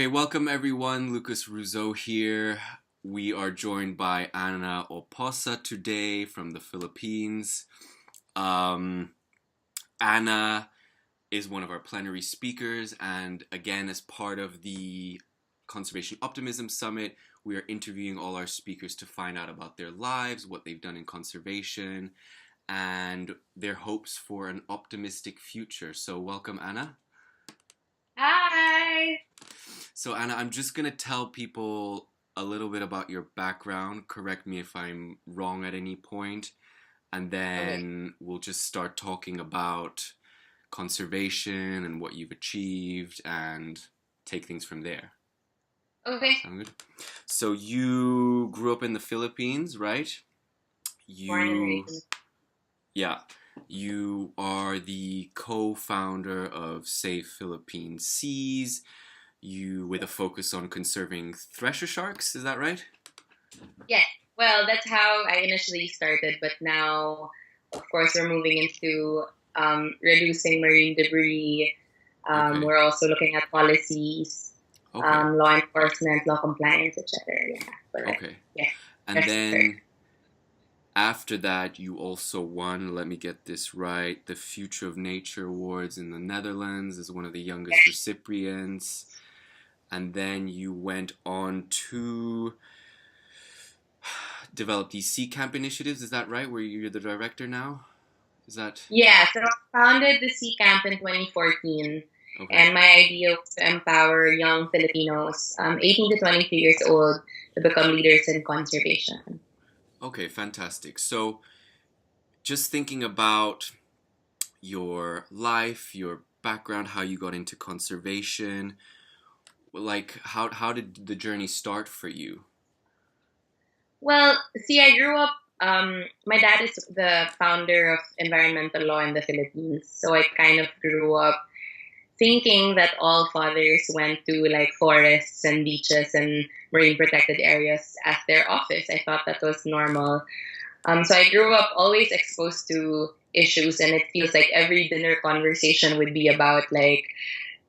Okay, welcome everyone. Lucas Rouzeau here. We are joined by Anna Oposa today from the Philippines. Um, Anna is one of our plenary speakers, and again, as part of the Conservation Optimism Summit, we are interviewing all our speakers to find out about their lives, what they've done in conservation, and their hopes for an optimistic future. So, welcome, Anna. Hi. So, Anna, I'm just going to tell people a little bit about your background. Correct me if I'm wrong at any point, and Okay. then we'll just start talking about conservation and what you've achieved and take things from there. Okay. Sound good? So, you grew up in the Philippines, right? Born and You, raised. yeah, you are the co-founder of Save Philippine Seas. You with a focus on conserving thresher sharks, is that right? Yes. Well, that's how I initially started, but now, of course, we're moving into reducing marine debris. Okay. We're also looking at policies, Okay. law enforcement, law compliance, etc. Yeah. But Okay. yeah, And that's fair. then after that, you also won, let me get this right, the Future of Nature Awards in the Netherlands as one of the youngest recipients. And then you went on to develop these SECAM initiatives, is that right? Where you're the director now? Is that Yeah. So I founded the Sea Camp in 2014. okay? And my idea was to empower young Filipinos, 18 to 23 years old, to become leaders in conservation. Okay, fantastic. So just thinking about your life, your background, how you got into conservation, like how did the journey start for you? Well, see, I grew up. My dad is the founder of environmental law in the Philippines, so I kind of grew up thinking that all fathers went to like forests and beaches and marine protected areas as their office. I thought that was normal. So I grew up always exposed to issues, and it feels like every dinner conversation would be about like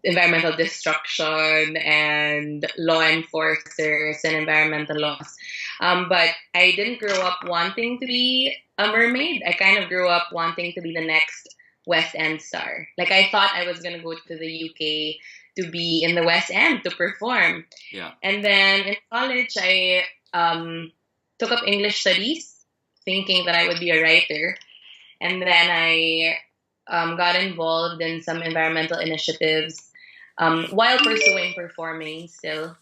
environmental destruction and law enforcers and environmental laws. But I didn't grow up wanting to be a mermaid. I kind of grew up wanting to be the next West End star. Like I thought I was going to go to the UK to be in the West End to perform. Yeah. And then in college, I took up English studies, thinking that I would be a writer. And then I got involved in some environmental initiatives while pursuing performing still.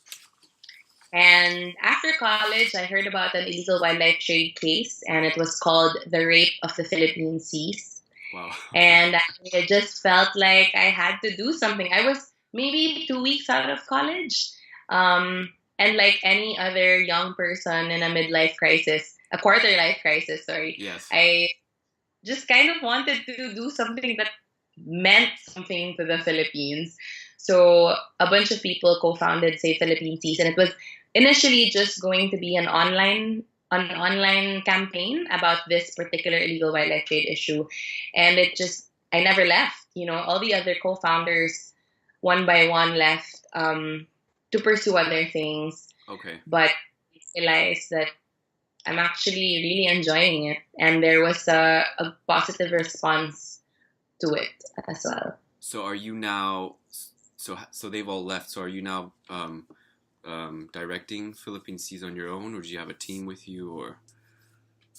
And after college, I heard about an illegal wildlife trade case, and it was called the Rape of the Philippine Seas. Wow. Okay. And I just felt like I had to do something. I was maybe 2 weeks out of college. And like any other young person in a midlife crisis, a quarter life crisis, sorry, Yes. I just kind of wanted to do something that meant something to the Philippines. So a bunch of people co-founded Save Philippine Seas, and it was initially just going to be an online campaign about this particular illegal wildlife trade issue, and it just I never left. All the other co-founders one by one left to pursue other things, Okay. but I realized that I'm actually really enjoying it. And there was a positive response to it as well. So are you now? So they've all left. So are you now directing Philippine Seas on your own, or do you have a team with you? Or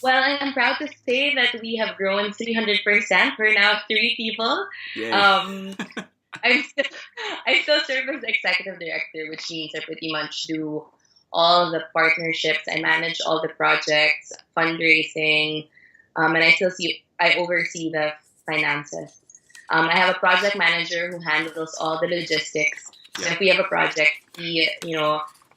Well, I'm proud to say that we have grown 300%. We're now three people. yay. Um, I'm still, I still serve as executive director, which means I pretty much do all the partnerships. I manage all the projects, fundraising, and I oversee the finances. I have a project manager who handles all the logistics. So Yeah. if we have a project, he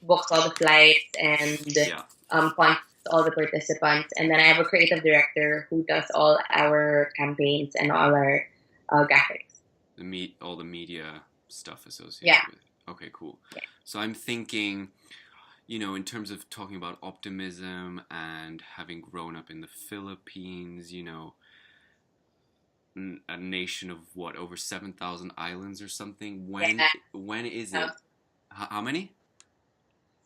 books all the flights and Yeah. contacts all the participants. And then I have a creative director who does all our campaigns and all our graphics. All the media stuff associated Yeah. with it. Okay, cool. So I'm thinking, in terms of talking about optimism and having grown up in the Philippines, a nation of what, over 7,000 islands or something. When Yeah. when is Um, it? How many?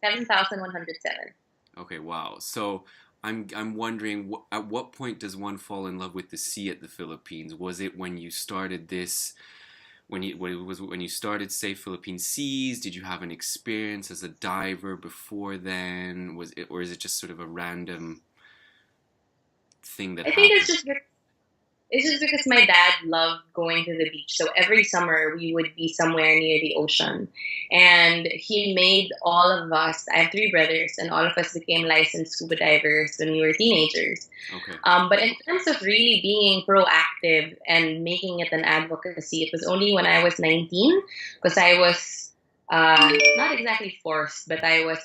7,107. Okay, wow. So I'm wondering, at what point does one fall in love with the sea at the Philippines? Was it when you started this, when you started, say, Philippine Seas? Did you have an experience as a diver before then? Was it, or is it just sort of a random thing that I think happened? it's just because my dad loved going to the beach. So every summer we would be somewhere near the ocean. And he made all of us, I have three brothers, and all of us became licensed scuba divers when we were teenagers. Okay. But in terms of really being proactive and making it an advocacy, it was only when I was 19, because I was not exactly forced, but I was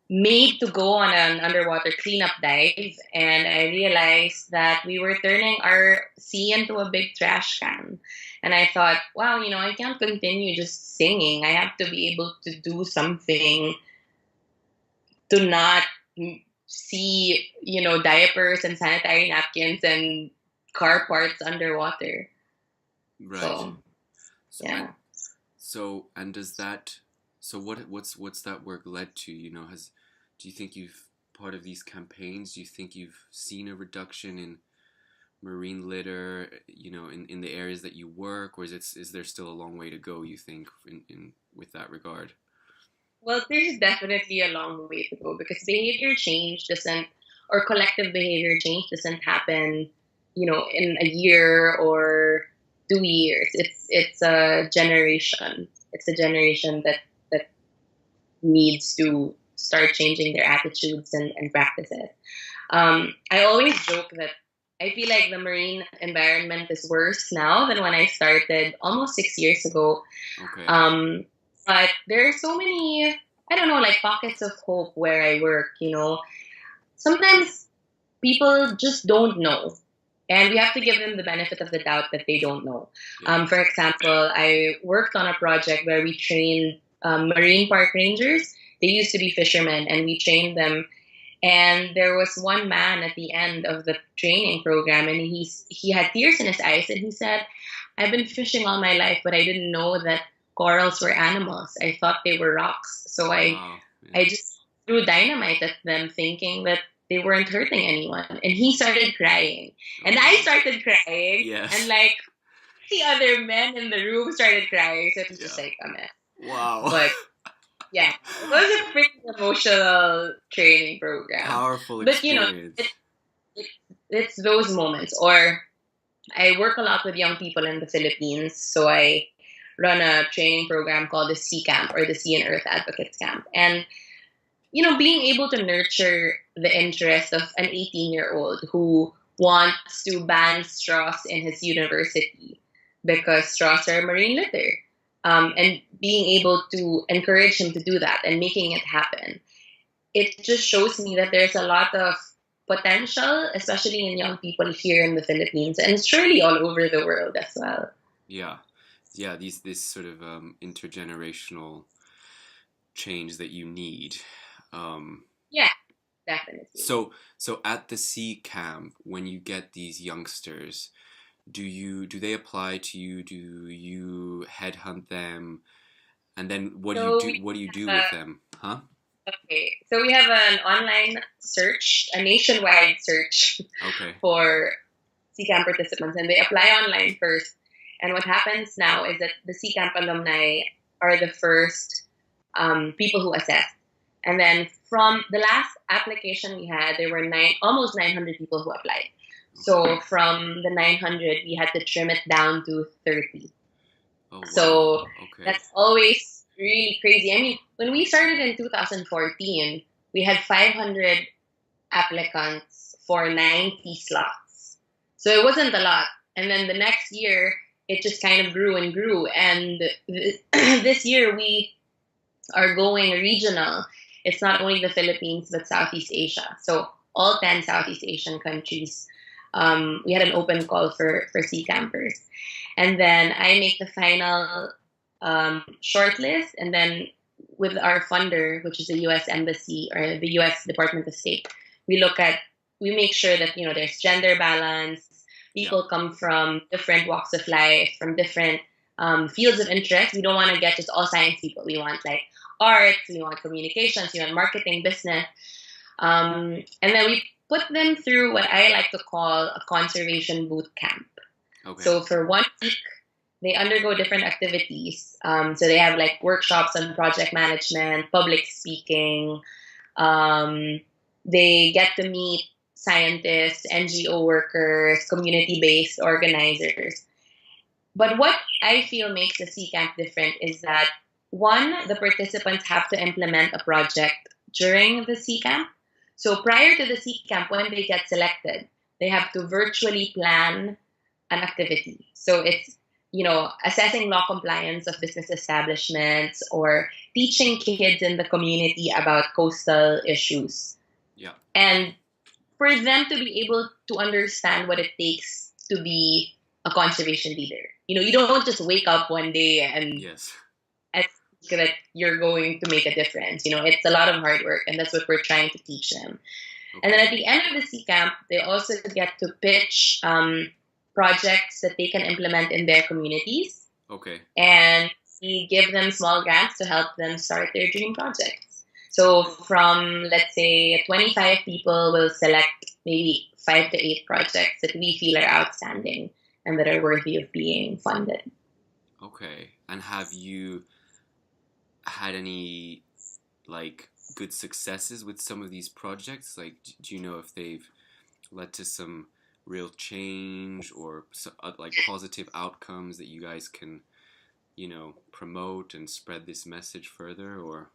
made to go on an underwater cleanup dive, and I realized that we were turning our sea into a big trash can. And I thought, wow, I can't continue just singing. I have to be able to do something to not see, diapers and sanitary napkins and car parts underwater. Right. So, So yeah. and and does that, so what's that work led to? Do you think you've, part of these campaigns, do you think you've seen a reduction in marine litter, in the areas that you work, or is there still a long way to go, you think, in with that regard? Well, there's definitely a long way to go because behavior change doesn't, or collective behavior change doesn't happen, in a year or 2 years. It's a generation. It's a generation that needs to start changing their attitudes and practices. I always joke that I feel like the marine environment is worse now than when I started almost 6 years ago. Okay. Um, but there are so many, I don't know, like pockets of hope where I work. Sometimes people just don't know. And we have to give them the benefit of the doubt that they don't know. Yeah. For example, I worked on a project where we trained marine park rangers. They used to be fishermen, and we trained them. And there was one man at the end of the training program, and he had tears in his eyes, and he said, "I've been fishing all my life, but I didn't know that corals were animals. I thought they were rocks. So I Wow. Yeah. I just threw dynamite at them, thinking that they weren't hurting anyone." And he started crying, Oh, and I wow. started crying, and Yes. like the other men in the room started crying. So it was just Yeah. like a mess. Wow. But yeah, it was a pretty emotional training program. Powerful But experience. it, it's those moments. Or I work a lot with young people in the Philippines, so I run a training program called the SECAM, or the Sea and Earth Advocates Camp. And being able to nurture the interest of an 18-year-old who wants to ban straws in his university because straws are marine litter, and being able to encourage him to do that and making it happen, it just shows me that there's a lot of potential, especially in young people here in the Philippines and surely all over the world as well. Yeah. Yeah, this sort of intergenerational change that you need. Um, Yeah, definitely. so at the sea camp, when you get these youngsters, do they apply to you? Do you headhunt them? And then So we what do you do have with them? Huh? okay, so we have an online search, a nationwide search Okay. for CCAMP participants, and they apply online first. And what happens now is that the CCAMP alumni are the first people who assess. And then from the last application we had, there were almost 900 people who applied. Okay. So from the 900, we had to trim it down to 30. Oh, wow. So Okay. that's always really crazy. I mean, when we started in 2014, we had 500 applicants for 90 slots. So it wasn't a lot. And then the next year, it just kind of grew and grew. And this year, we are going regional. It's not only the Philippines, but Southeast Asia. So all 10 Southeast Asian countries. We had an open call for sea campers. And then I make the final shortlist. And then with our funder, which is the U.S. Embassy or the U.S. Department of State, we look at, we make sure that, there's gender balance. Yeah. People come from different walks of life, from different fields of interest. We don't want to get just all science people. We want like arts, we want communications, we want marketing, business. And then we put them through what I like to call a conservation boot camp. Okay. So for 1 week, they undergo different activities. So they have like workshops on project management, public speaking. They get to meet scientists, NGO workers, community-based organizers. But what I feel makes the SECAM different is that, one, the participants have to implement a project during the SECAM. So prior to the SECAM, when they get selected, they have to virtually plan an activity. So it's, assessing law compliance of business establishments or teaching kids in the community about coastal issues. Yeah. And for them to be able to understand what it takes to be a conservation leader. You don't just wake up one day and Yes. and think that you're going to make a difference. It's a lot of hard work, and that's what we're trying to teach them. Okay. And then at the end of the SECAMP, they also get to pitch projects that they can implement in their communities. Okay. And we give them small grants to help them start their dream projects. So from, let's say, 25 people will select maybe 5 to 8 projects that we feel are outstanding and that are worthy of being funded. Okay. And have you had any, like, good successes with some of these projects? Like, do you know if they've led to some real change or like positive outcomes that you guys can, promote and spread this message further? Or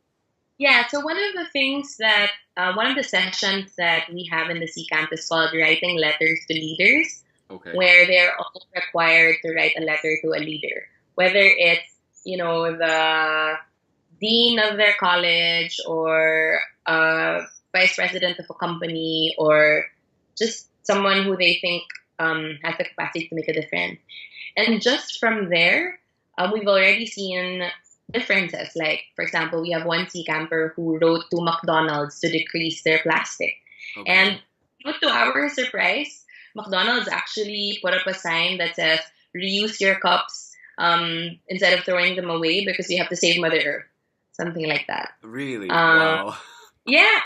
yeah, so one of the things that one of the sessions that we have in the SECAMP is called Writing Letters to Leaders. Okay. Where they're all required to write a letter to a leader, whether it's the dean of their college or vice president of a company or just someone who they think has the capacity to make a difference. And just from there, we've already seen differences. Like, for example, we have one sea camper who wrote to McDonald's to decrease their plastic. Okay. And to our surprise, McDonald's actually put up a sign that says, reuse your cups instead of throwing them away because you have to save Mother Earth. Something like that. Really? Wow. Yeah.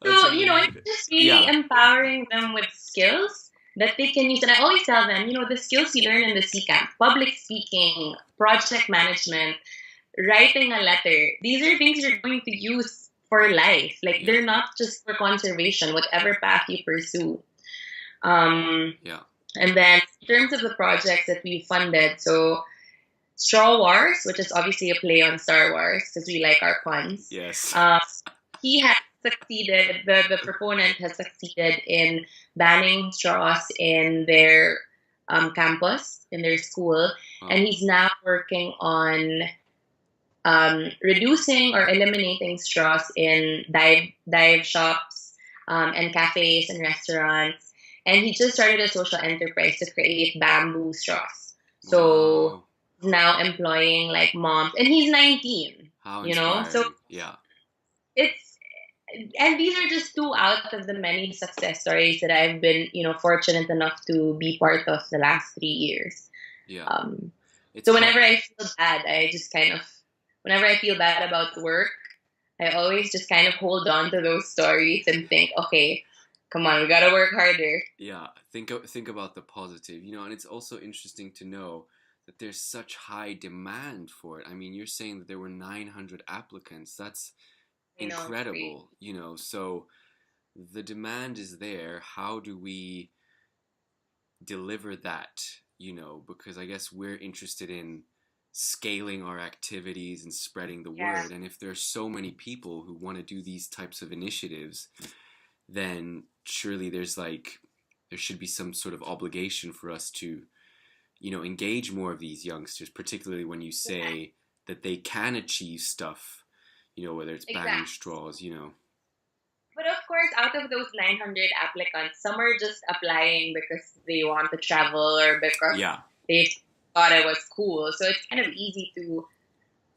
So, amazing. it's just really empowering them with skills that they can use. And I always tell them, the skills you learn in the SECAM, public speaking, project management, writing a letter, these are things you're going to use for life. Like, they're not just for conservation, whatever path you pursue. And then in terms of the projects that we funded, so Straw Wars, which is obviously a play on Star Wars because we like our puns. Yes. He has succeeded, the proponent has succeeded in banning straws in their campus, in their school. Oh. And he's now working on reducing or eliminating straws in dive shops and cafes and restaurants. And he just started a social enterprise to create bamboo straws. So he's now employing like moms, and he's 19. How inspiring. So yeah, and these are just 2 out of the many success stories that I've been, fortunate enough to be part of the last 3 years. Yeah. So whenever I feel bad, whenever I feel bad about work, I always just kind of hold on to those stories and think, okay, come on, we gotta work harder. Yeah, think about the positive, and it's also interesting to know that there's such high demand for it. I mean, you're saying that there were 900 applicants. That's incredible, so the demand is there. How do we deliver that, because I guess we're interested in scaling our activities and spreading the word. And if there's so many people who want to do these types of initiatives, then surely there should be some sort of obligation for us to, engage more of these youngsters, particularly when you say that they can achieve stuff, whether it's banning straws, But of course, out of those 900 applicants, some are just applying because they want to travel or because they thought it was cool. So it's kind of easy to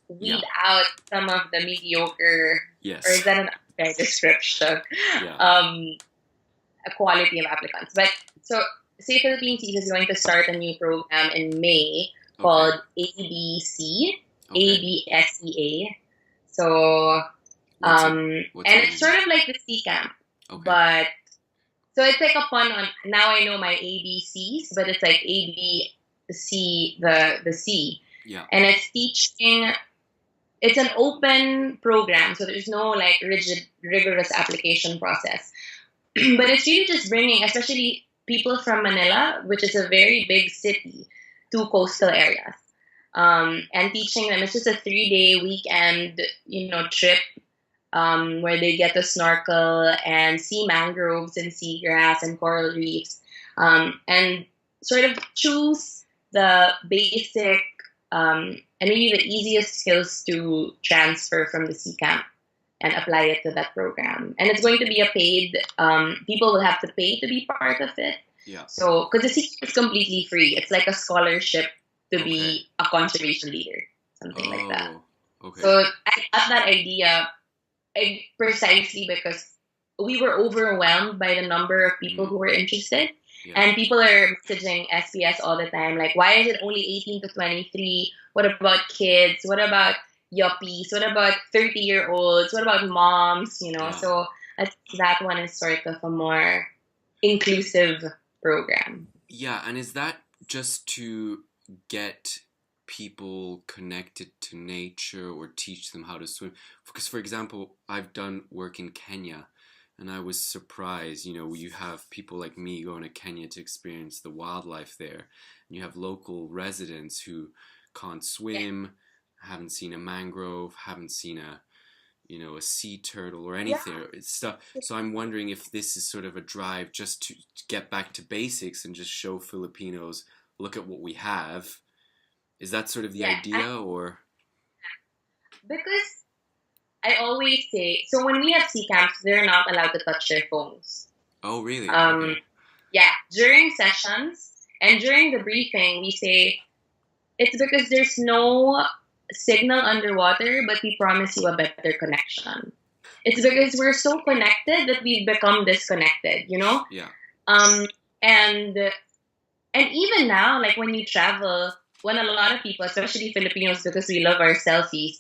weed out some of the mediocre, or is that an unfair description, a quality of applicants. But so, say Philippine Seas is going to start a new program in May Okay. called ABC, Okay. ABSEA. So, What's it? What's and it it's sort mean? of like the SECAM, Okay. but so it's like a pun on, now I know my ABCs, but it's like ABC, the C. Yeah. And it's teaching, it's an open program, so there's no like rigorous application process. But it's really just bringing, especially people from Manila, which is a very big city, to coastal areas. And teaching them, it's just a 3-day weekend, trip, where they get to snorkel and see mangroves and seagrass and coral reefs, and sort of choose the basic, and maybe the easiest skills to transfer from the sea camp and apply it to that program. And it's going to be a paid, people will have to pay to be part of it. Yeah. So, because the sea camp is completely free, it's like a scholarship to Okay. be a conservation leader, something like that. Okay. So I got that idea precisely because we were overwhelmed by the number of people who were interested. Yeah. And people are messaging SPS all the time, like, why is it only 18 to 23? What about kids? What about yuppies? What about 30-year-olds? What about moms? Yeah. So that one is sort of a more inclusive program. Yeah, and is that just to get people connected to nature or teach them how to swim? Because, for example, I've done work in Kenya, and I was surprised, you have people like me going to Kenya to experience the wildlife there. And you have local residents who can't swim, haven't seen a mangrove, haven't seen a sea turtle or anything. Yeah. It's stuff. So I'm wondering if this is sort of a drive just to get back to basics and just show Filipinos, look at what we have. Is that sort of the idea, or? Because I always say, so when we have sea camps, they're not allowed to touch their phones. Oh, really? Okay. Yeah, during sessions and during the briefing, we say it's because there's no signal underwater, but we promise you a better connection. It's because we're so connected that we've become disconnected, Yeah. And even now, like when you travel, when a lot of people, especially Filipinos, because we love our selfies,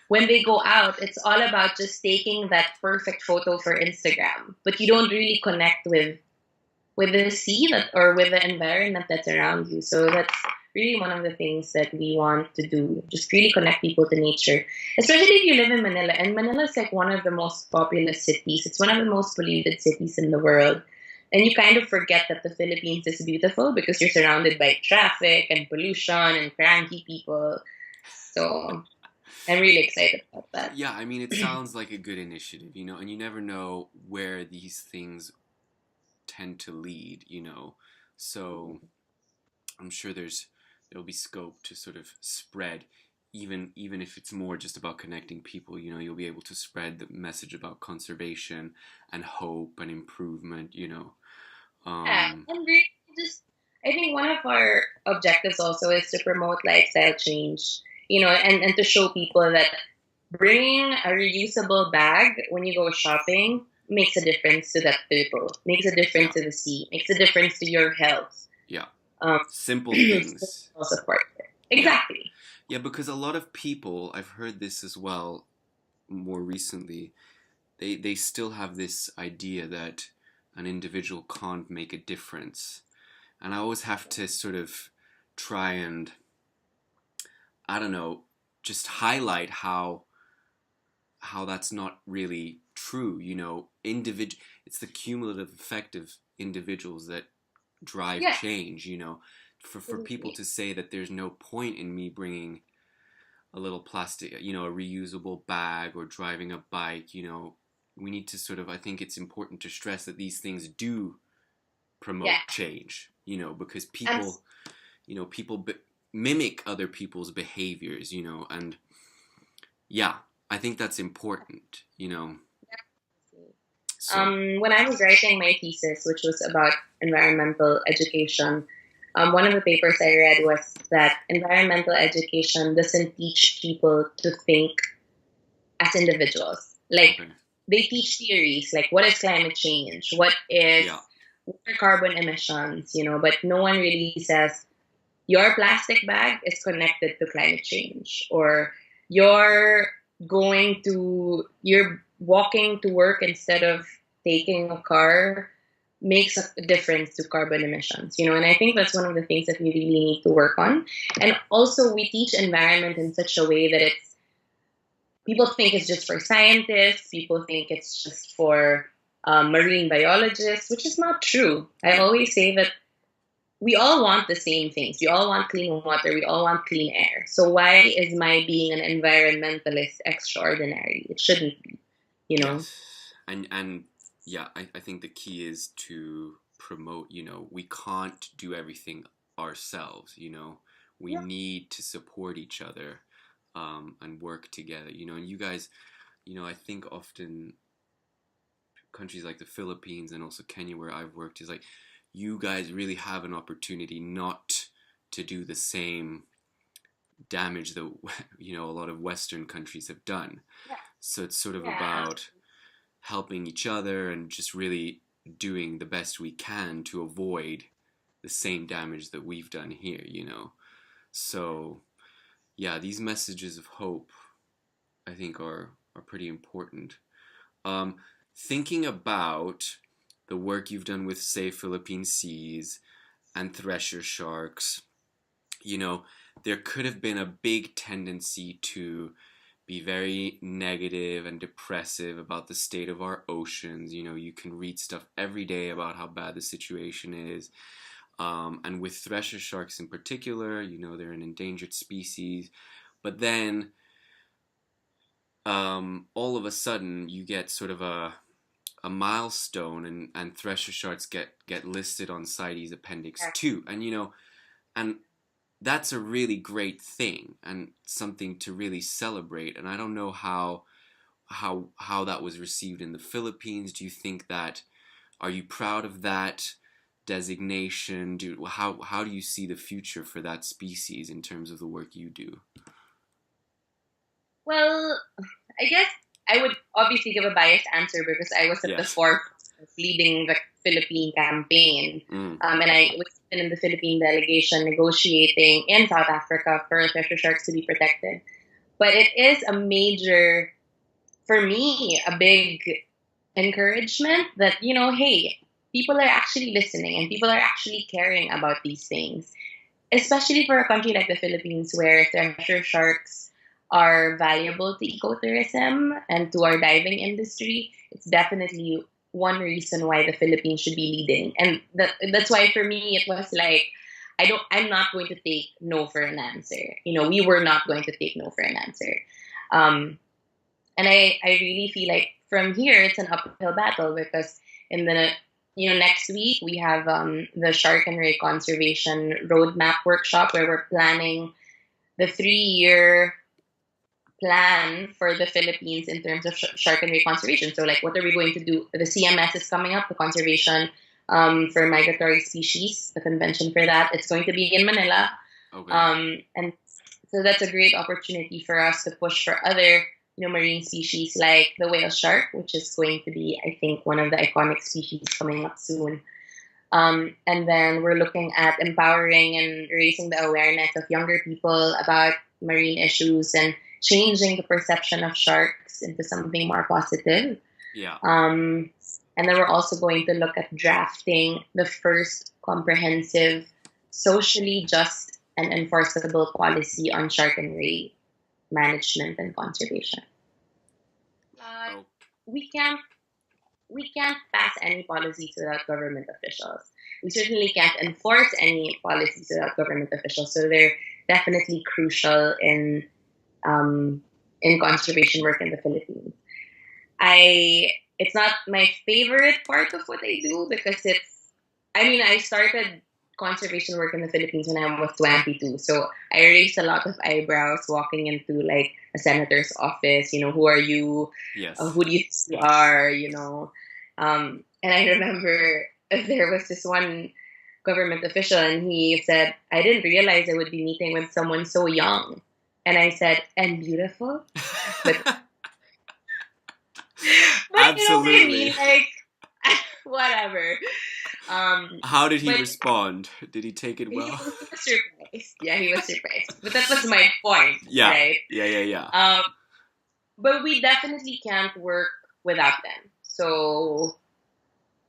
when they go out, it's all about just taking that perfect photo for Instagram, but you don't really connect with the sea or with the environment that's around you. So that's really one of the things that we want to do, just really connect people to nature, especially if you live in Manila. And Manila is like one of the most populous cities. It's one of the most polluted cities in the world. And you kind of forget that the Philippines is beautiful because you're surrounded by traffic and pollution and cranky people. So I'm really excited about that. Yeah, I mean, it sounds like a good initiative, and you never know where these things tend to lead, So I'm sure there'll be scope to sort of spread, even if it's more just about connecting people. You'll be able to spread the message about conservation and hope and improvement. And really I think one of our objectives also is to promote lifestyle change, and to show people that bringing a reusable bag when you go shopping makes a difference to that people, makes a difference to the sea, makes a difference to your health. Yeah. Simple things. Support it. Exactly. Yeah, because a lot of people, I've heard this as well more recently, they still have this idea that an individual can't make a difference. And I always have to sort of try and, I don't know, just highlight how that's not really true. It's the cumulative effect of individuals that drive change. For people to say that there's no point in me bringing a little plastic, a reusable bag, or driving a bike, we need to sort of, I think it's important to stress that these things do promote change, because people, mimic other people's behaviors, and yeah, I think that's important, So. When I was writing my thesis, which was about environmental education, one of the papers I read was that environmental education doesn't teach people to think as individuals. Like, they teach theories, like what is climate change, what are carbon emissions, but no one really says, your plastic bag is connected to climate change, or you're you're walking to work instead of taking a car makes a difference to carbon emissions, and I think that's one of the things that we really need to work on. And also we teach environment in such a way that people think it's just for scientists, people think it's just for marine biologists, which is not true. I always say that we all want the same things. We all want clean water. We all want clean air. So why is my being an environmentalist extraordinary? It shouldn't be, you know? Yes. And yeah, I think the key is to promote, we can't do everything ourselves, we need to support each other, and work together, and you guys, I think often countries like the Philippines and also Kenya, where I've worked, is like you guys really have an opportunity not to do the same damage that a lot of Western countries have done. Yeah. So it's sort of Yeah. about helping each other and just really doing the best we can to avoid the same damage that we've done here, So yeah, these messages of hope, I think, are pretty important. Thinking about the work you've done with, say, Philippine seas and thresher sharks, there could have been a big tendency to be very negative and depressive about the state of our oceans. You can read stuff every day about how bad the situation is. And with thresher sharks in particular, they're an endangered species. But then all of a sudden you get sort of a milestone, and thresher sharks get listed on CITES Appendix 2. And that's a really great thing and something to really celebrate. And I don't know how that was received in the Philippines. Do you think are you proud of that designation? How do you see the future for that species in terms of the work you do? Well, I guess I would obviously give a biased answer because I was at the forefront of leading the Philippine campaign. And I was in the Philippine delegation negotiating in South Africa for thresher sharks to be protected. But it is for me, a big encouragement that, hey, people are actually listening and people are actually caring about these things, especially for a country like the Philippines where thresher sharks are valuable to ecotourism and to our diving industry. It's definitely one reason why the Philippines should be leading. And that's why for me it was like, I'm not going to take no for an answer. We were not going to take no for an answer. And I really feel like from here it's an uphill battle because in the next week we have the Shark and Ray Conservation Roadmap Workshop where we're planning the 3-year plan for the Philippines in terms of shark and ray conservation. So, like, what are we going to do? The CMS is coming up, the Conservation for Migratory Species, the convention for that. It's going to be in Manila. Okay. And so that's a great opportunity for us to push for other, marine species like the whale shark, which is going to be, I think, one of the iconic species coming up soon. And then we're looking at empowering and raising the awareness of younger people about marine issues and changing the perception of sharks into something more positive. Yeah. And then we're also going to look at drafting the first comprehensive, socially just and enforceable policy on shark and ray management and conservation. We can't pass any policies without government officials. We certainly can't enforce any policies without government officials. So they're definitely crucial in conservation work in the Philippines. It's not my favorite part of what I do because I started conservation work in the Philippines when I was 22. So I raised a lot of eyebrows walking into like a senator's office. Who are you? Yes. Who do you think you are? And I remember there was this one government official and he said, I didn't realize I would be meeting with someone so young. And I said, and beautiful? But absolutely. You know what I mean? Like, whatever. How did he But respond? Did he take it he well? was surprised. Yeah, he was surprised. But that was my point, Yeah, right? yeah. But we definitely can't work without them. So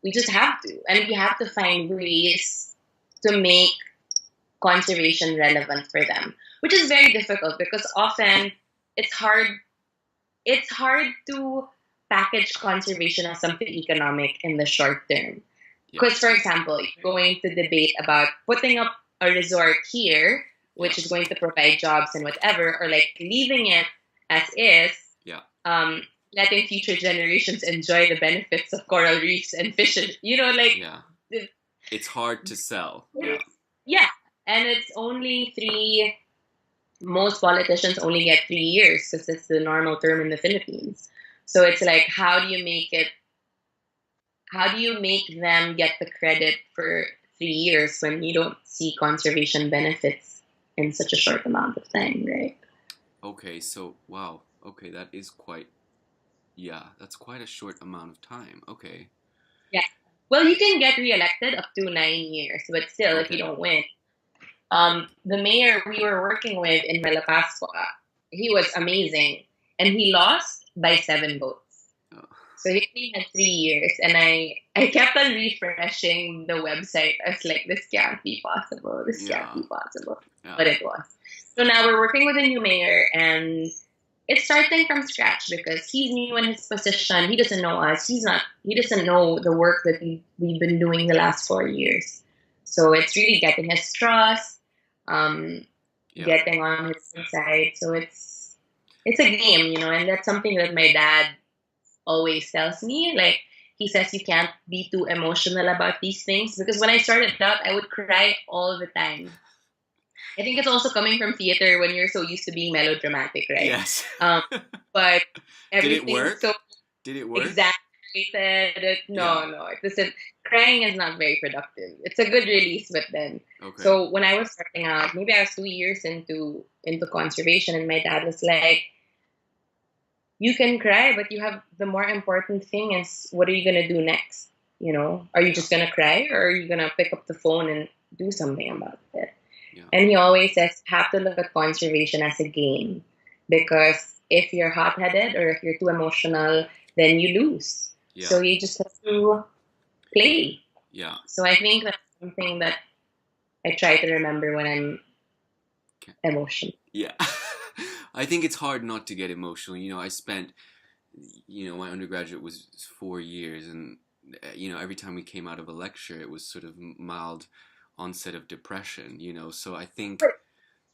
we just have to. And we have to find ways to make conservation relevant for them, which is very difficult because often it's hard to package conservation as something economic in the short term. Yeah. Because, for example, you're going to debate about putting up a resort here, which is going to provide jobs and whatever, or like leaving it as is, Yeah. letting future generations enjoy the benefits of coral reefs and fishes. Yeah. It's hard to sell. Yeah. Yeah. And it's only most politicians only get 3 years because it's the normal term in the Philippines. So it's like, how do you make them get the credit for 3 years when you don't see conservation benefits in such a short amount of time, right? Okay, so wow. Okay, that's quite a short amount of time. Okay. Yeah. Well, you can get reelected up to 9 years, but still, if you don't win. The mayor we were working with in Malapascua, he was amazing, and he lost by 7 votes. Oh. So he only had 3 years, and I kept on refreshing the website. I was like, this can't be possible. This can't be possible. Yeah. But it was. So now we're working with a new mayor, and it's starting from scratch because he's new in his position. He doesn't know us. He doesn't know the work that we've been doing the last 4 years. So it's really getting his trust, getting on his side. So it's a game, and that's something that my dad always tells me. Like, he says you can't be too emotional about these things because when I started out, I would cry all the time. I think it's also coming from theater when you're so used to being melodramatic, right? Yes. But everything Did it work? So Did it work? exaggerated. No, it doesn't. Crying is not very productive. It's a good release, but then. Okay. So when I was starting out, maybe I was 2 years into conservation, and my dad was like, "You can cry, but you have the more important thing is what are you gonna do next? Are you just gonna cry, or are you gonna pick up the phone and do something about it?" Yeah. And he always says, have to look at conservation as a game, because if you're hot-headed or if you're too emotional, then you lose. Yeah. So you just have to play. Yeah. So I think that's something that I try to remember when I'm emotional. Yeah. I think it's hard not to get emotional. I spent, my undergraduate was 4 years, and, every time we came out of a lecture, it was sort of mild onset of depression, so I think... But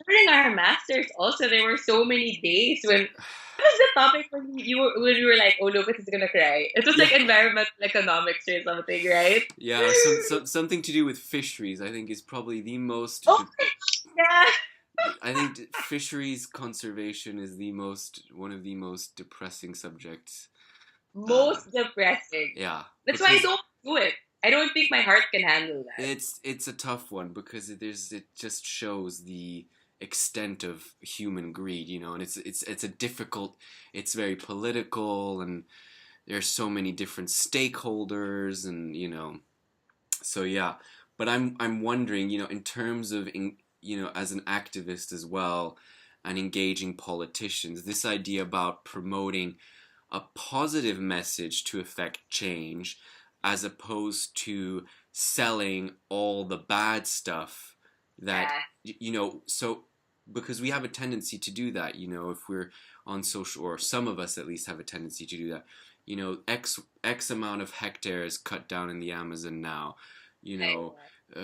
during our masters also, there were so many days when... What was the topic when you were like, oh, Lucas is gonna cry? It was like environmental economics or something, right? Yeah, something to do with fisheries, I think, is probably the most... Oh, yeah. I think fisheries conservation is one of the most depressing subjects. Most depressing. Yeah. That's why I don't do it. I don't think my heart can handle that. It's a tough one because it just shows the extent of human greed, and it's a difficult, it's very political, and there's so many different stakeholders, and so yeah. But I'm wondering, in terms of as an activist as well, and engaging politicians, this idea about promoting a positive message to affect change, as opposed to selling all the bad stuff that, so because we have a tendency to do that, if we're on social, or some of us at least have a tendency to do that, X amount of hectares cut down in the Amazon now,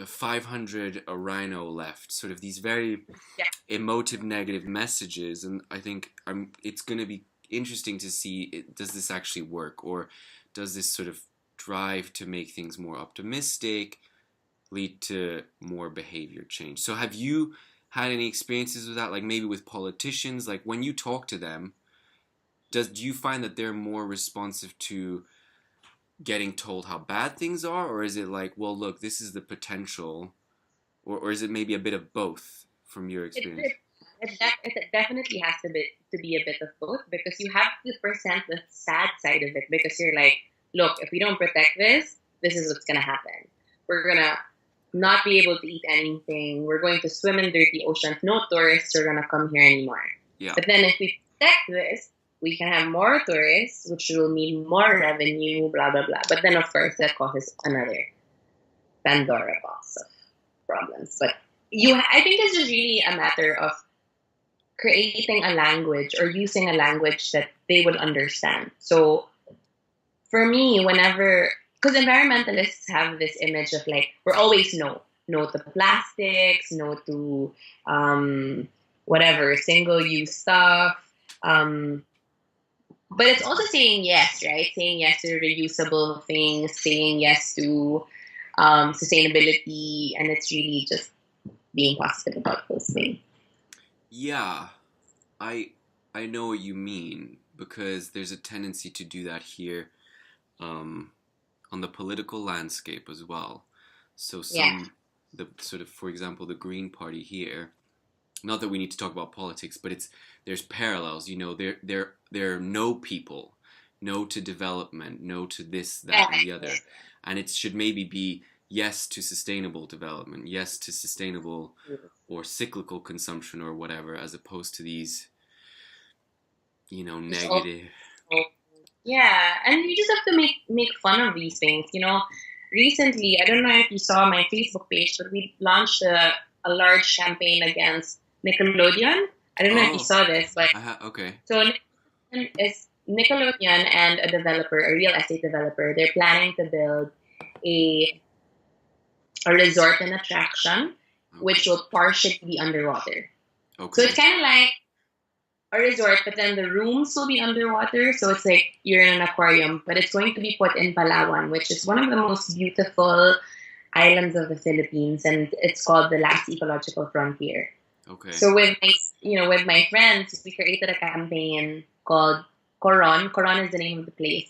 500 a rhino left, sort of these very emotive negative messages. And I think it's going to be interesting to see, does this actually work, or does this sort of drive to make things more optimistic lead to more behavior change? So have you had any experiences with that, like maybe with politicians? Like when you talk to them, do you find that they're more responsive to getting told how bad things are, or is it like, well, look, this is the potential, or is it maybe a bit of both from your experience? It definitely has to be a bit of both, because you have to present the sad side of it, because you're like, look, if we don't protect this is what's going to happen. we're gonna not be able to eat anything. We're going to swim in dirty oceans. No tourists are gonna come here anymore. Yeah. But then if we protect this, we can have more tourists, which will mean more revenue, blah blah blah. But then of course that causes another Pandora box of problems. But I think it's just really a matter of creating a language or using a language that they would understand. So for me, whenever, because environmentalists have this image of like, we're always no to plastics, no to whatever, single use stuff. But it's also saying yes, right? Saying yes to reusable things, saying yes to sustainability, and it's really just being positive about those things. Yeah, I know what you mean, because there's a tendency to do that here on the political landscape as well. So the sort of, for example, the Green Party here. Not that we need to talk about politics, but there's parallels. You know, they're no people, no to development, no to this, that, and the other, and it should maybe be yes to sustainable development, yes to sustainable or cyclical consumption or whatever, as opposed to these, negative. Yeah, and you just have to make fun of these things. Recently, I don't know if you saw my Facebook page, but we launched a large campaign against Nickelodeon. I don't know if you saw this, but okay. So Nickelodeon and a developer, a real estate developer, they're planning to build a resort and attraction, which will partially be underwater. Okay. So it's kind of like a resort, but then the rooms will be underwater. So it's like you're in an aquarium, but it's going to be put in Palawan, which is one of the most beautiful islands of the Philippines, and it's called the Last Ecological Frontier. Okay. So with my friends, we created a campaign called Coron. Coron is the name of the place.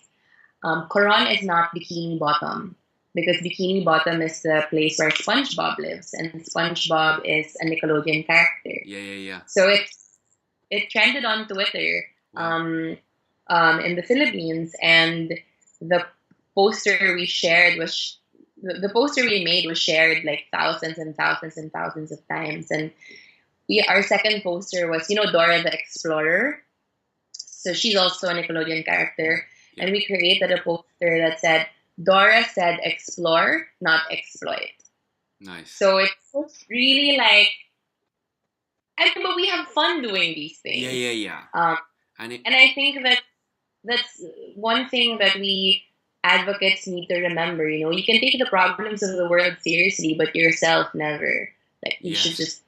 Coron is not Bikini Bottom, because Bikini Bottom is the place where SpongeBob lives, and SpongeBob is a Nickelodeon character. Yeah. So it trended on Twitter, in the Philippines, and the poster we shared was the poster we made was shared like thousands and thousands and thousands of times, and our second poster was, Dora the Explorer. So she's also a Nickelodeon character. Yeah. And we created a poster that said, Dora said explore, not exploit. Nice. So it's really like, but we have fun doing these things. Yeah. And I think that's one thing that we advocates need to remember. You can take the problems of the world seriously, but yourself never. Like, you should just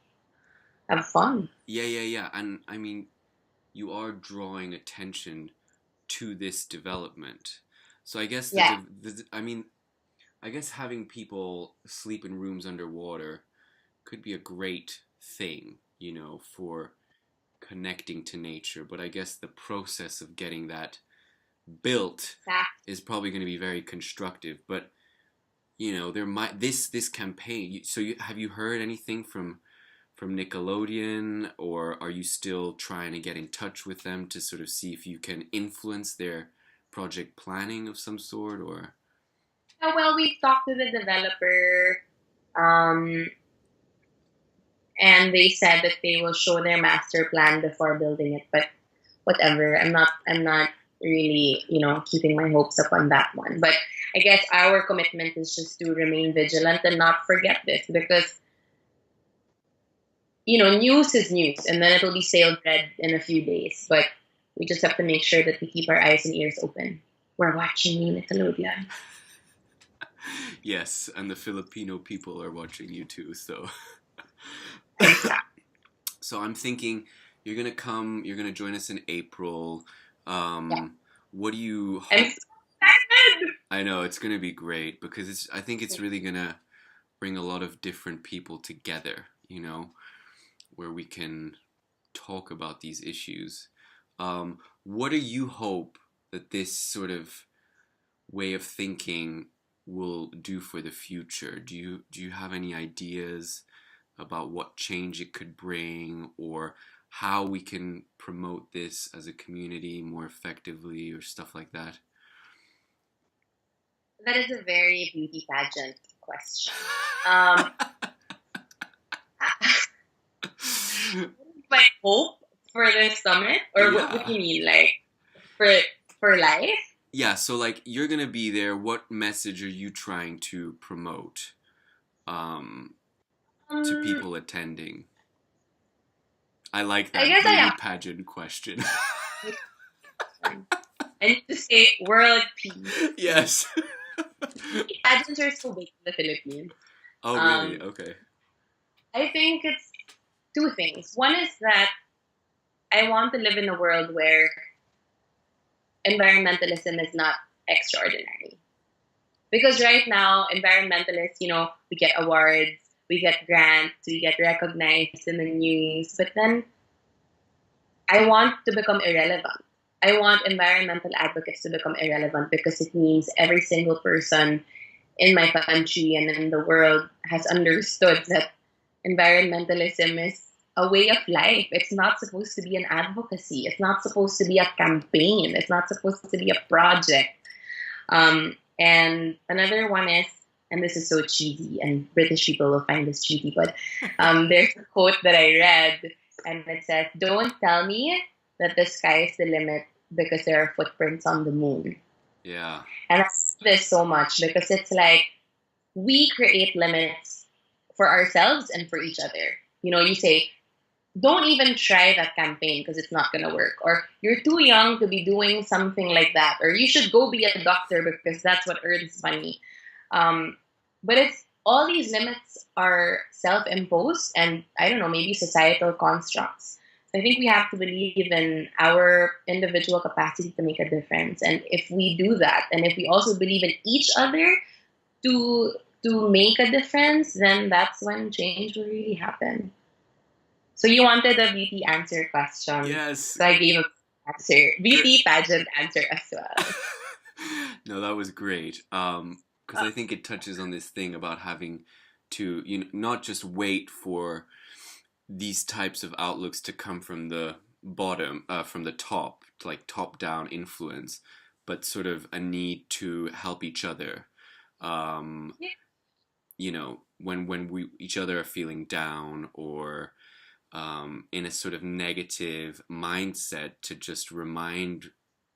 have fun. Yeah. And I mean, you are drawing attention to this development. So I guess I guess having people sleep in rooms underwater could be a great thing, for connecting to nature. But I guess the process of getting that built is probably going to be very constructive. But there might this campaign. So have you heard anything from Nickelodeon, or are you still trying to get in touch with them to sort of see if you can influence their project planning of some sort, or? Oh, well, we've talked to the developer, and they said that they will show their master plan before building it. But whatever, I'm not really, keeping my hopes up on that one. But I guess our commitment is just to remain vigilant and not forget this, because news is news, and then it'll be sailed red in a few days. But we just have to make sure that we keep our eyes and ears open. We're watching you, Nickelodeon. Yes, and the Filipino people are watching you too, so. So I'm thinking you're gonna join us in April. What do you hope? I'm excited! I know, it's gonna be great, because I think it's really gonna bring a lot of different people together, where we can talk about these issues. What do you hope that this sort of way of thinking will do for the future? Do you have any ideas about what change it could bring, or how we can promote this as a community more effectively, or stuff like that? That is a very beauty pageant question. Um, my hope for this summit, or what do you mean, like for life? Yeah, so like you're gonna be there. What message are you trying to promote to people attending? I like I that guess I beauty am. pageant question. I need to say world peace. Yes. Pageants are so big in the Philippines. Oh, really? Okay. I think it's two things. One is that I want to live in a world where environmentalism is not extraordinary. Because right now, environmentalists, we get awards, we get grants, we get recognized in the news, but then I want to become irrelevant. I want environmental advocates to become irrelevant because it means every single person in my country and in the world has understood that environmentalism is a way of life. It's not supposed to be an advocacy. It's not supposed to be a campaign. It's not supposed to be a project. And another one is, and this is so cheesy, and British people will find this cheesy, but there's a quote that I read, and it says, "Don't tell me that the sky is the limit because there are footprints on the moon." Yeah. And I love this so much because it's like we create limits for ourselves and for each other. You say, don't even try that campaign because it's not going to work. Or you're too young to be doing something like that. Or you should go be a doctor because that's what earns money. But it's all these limits are self-imposed and I don't know, maybe societal constructs. So I think we have to believe in our individual capacity to make a difference. And if we do that, and if we also believe in each other to make a difference, then that's when change will really happen. So you wanted a beauty answer question. Yes. So I gave a answer, beauty pageant answer as well. No, that was great. Because I think it touches on this thing about having to, not just wait for these types of outlooks to come from the bottom, from the top, like top-down influence, but sort of a need to help each other. When we each other are feeling down or in a sort of negative mindset, to just remind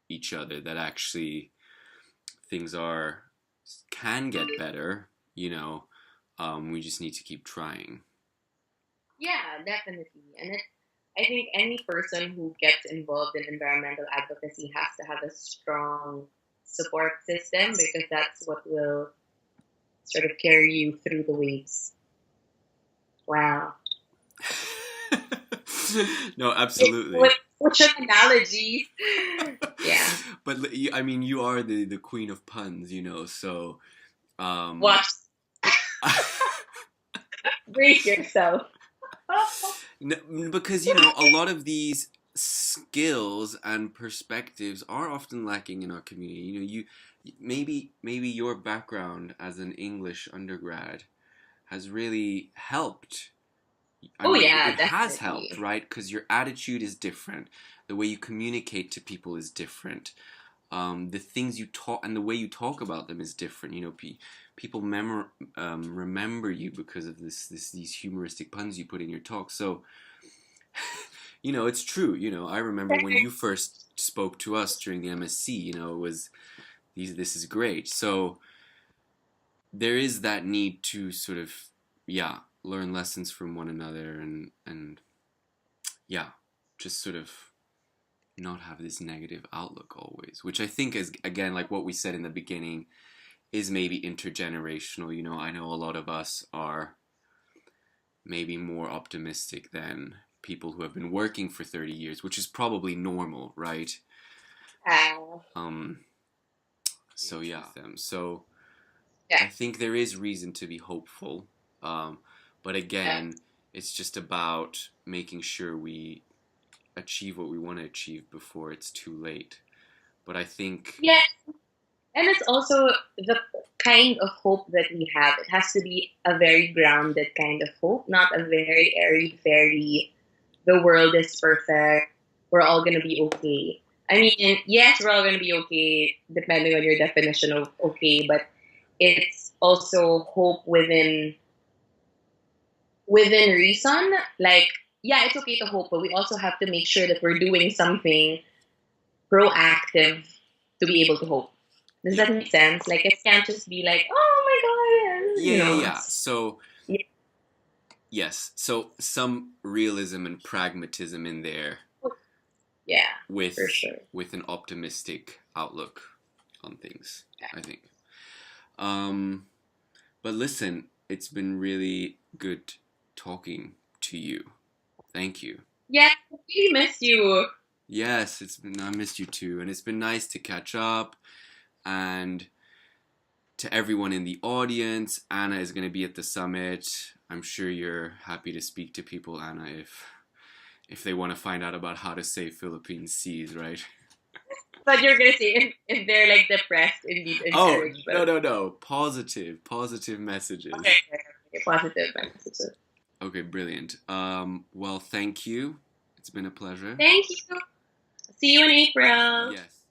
each other that actually things can get better. We just need to keep trying. Yeah, definitely. And I think any person who gets involved in environmental advocacy has to have a strong support system because that's what will sort of carry you through the waves. Wow. No, absolutely. What's an analogy? Yeah. But I mean, you are the queen of puns, so. Watch. Brace yourself. Because, a lot of these skills and perspectives are often lacking in our community. Maybe your background as an English undergrad has really helped. It has helped, right? Because your attitude is different. The way you communicate to people is different. The things you talk and the way you talk about them is different. People remember you because of these humoristic puns you put in your talk. So, it's true. I remember when you first spoke to us during the MSc. It was this is great. So there is that need to sort of learn lessons from one another and just sort of not have this negative outlook always, which I think is, again, like what we said in the beginning, is maybe intergenerational. I know a lot of us are maybe more optimistic than people who have been working for 30 years, which is probably normal, right? So yeah. So I think there is reason to be hopeful. But again, it's just about making sure we achieve what we want to achieve before it's too late. But I think... Yeah. And it's also the kind of hope that we have. It has to be a very grounded kind of hope, not a very airy fairy, the world is perfect, we're all going to be okay. I mean, yes, we're all going to be okay, depending on your definition of okay, but it's also hope within reason. Like, yeah, it's okay to hope, but we also have to make sure that we're doing something proactive to be able to hope. Does Yeah. that make sense? Like, it can't just be like, oh my god, Yeah. it's, So yeah, yes, so some realism and pragmatism in there yeah, for with sure. an optimistic outlook on things, Yeah. I think. Um, but listen, it's been really good talking to you. Thank you. Yeah, I really miss you. Yes, I missed you too, and it's been nice to catch up. And to everyone in the audience, Anna is going to be at the summit. I'm sure you're happy to speak to people, Anna, if they want to find out about how to save Philippine seas, right? But you're gonna say if they're like depressed, indeed Oh, encourage them. no. Positive messages. Okay, positive messages. Okay, brilliant. Well, thank you. It's been a pleasure. Thank you. See you in April. Yes.